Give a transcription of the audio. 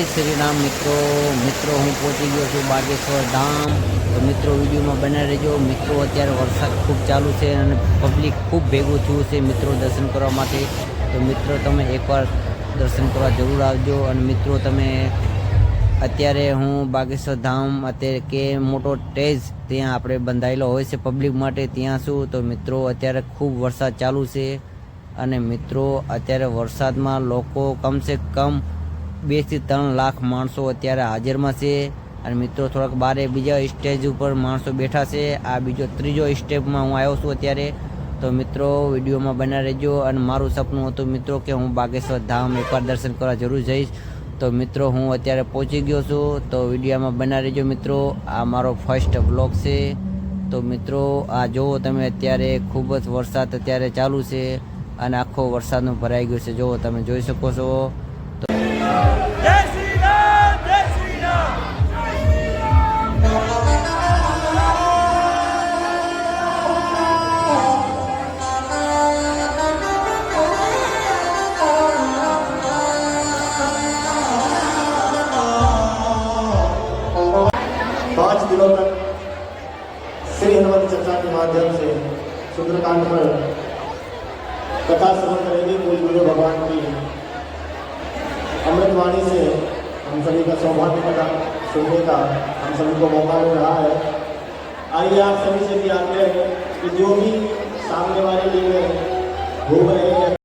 શ્રી રામ મિત્રો હું પહોંચી ગયો છું બાગેશ્વર ધામ। તો મિત્રો વિડીયોમાં બનાવી રહેજો। મિત્રો અત્યારે વરસાદ ખૂબ ચાલુ છે અને પબ્લિક ખૂબ ભેગું થયું છે મિત્રો દર્શન કરવા માટે। તો મિત્રો તમે એકવાર દર્શન કરવા જરૂર આવજો। અને મિત્રો તમે અત્યારે હું બાગેશ્વર ધામ અત્યારે કે મોટો સ્ટેજ ત્યાં આપણે બંધાયેલો હોય છે પબ્લિક માટે, ત્યાં છું। તો મિત્રો અત્યારે ખૂબ વરસાદ ચાલુ છે અને મિત્રો અત્યારે વરસાદમાં લોકો કમસે કમ 2 થી 3 લાખ માણસો અત્યારે હાજરમાં છે। અને મિત્રો થોડાક બારે બીજા સ્ટેજ ઉપર માણસો બેઠા છે। આ બીજો ત્રીજો સ્ટેપમાં હું આવ્યો છું અત્યારે। તો મિત્રો વિડીયોમાં બના રહેજો। અને મારું સપનું હતું મિત્રો કે હું બાગેશ્વર ધામ એકવાર દર્શન કરવા જરૂર જઈશ। તો મિત્રો હું અત્યારે પહોંચી ગયો છું। તો વિડીયોમાં બના રહેજો મિત્રો। આ મારો ફર્સ્ટ બ્લોગ છે। તો મિત્રો આ જુઓ તમે અત્યારે ખૂબ જ વરસાદ અત્યારે ચાલુ છે અને આખો વરસાદનું ભરાઈ ગયું છે, જુઓ તમે જોઈ શકો છો। જય શ્રી રામ, જય શ્રી રામ। 5 दिनों तक श्री हनुमत चर्चा के माध्यम से सुंदरकांड पर कथा श्रवण करेंगे। पूज्य गुरु भगवान की अमृतवाणी से हम सभी का सौभाग्य कथा सुनने का हम सभी को मौका मिल रहा है। आइए आप सभी से भी आग्रह है कि जो भी सामने वाले लिए घूम रहे हैं,